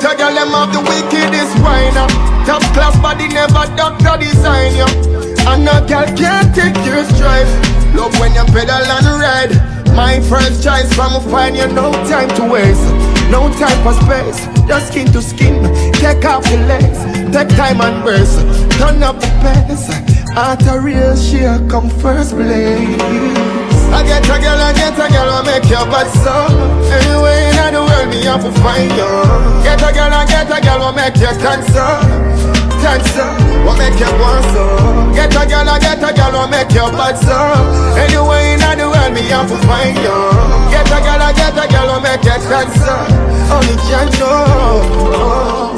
get a girl, them have the wickedest whiner. Top class body, never doctor design you. And no girl can't take your strife. Love when you pedal and ride. My first choice from a find you, no time to waste. No time for space, just skin to skin. Take off the legs, take time and brace. Turn up the pace. At a real she'll come first place. I get a girl, I make your bad so. Anyway in the world me have to find you. Get a girl, I make you cancer. Cancer, what make you want so. Get a girl, I make your bad so. Anyway in the world me have to find you. Get a girl, I make you cancer. Only can know.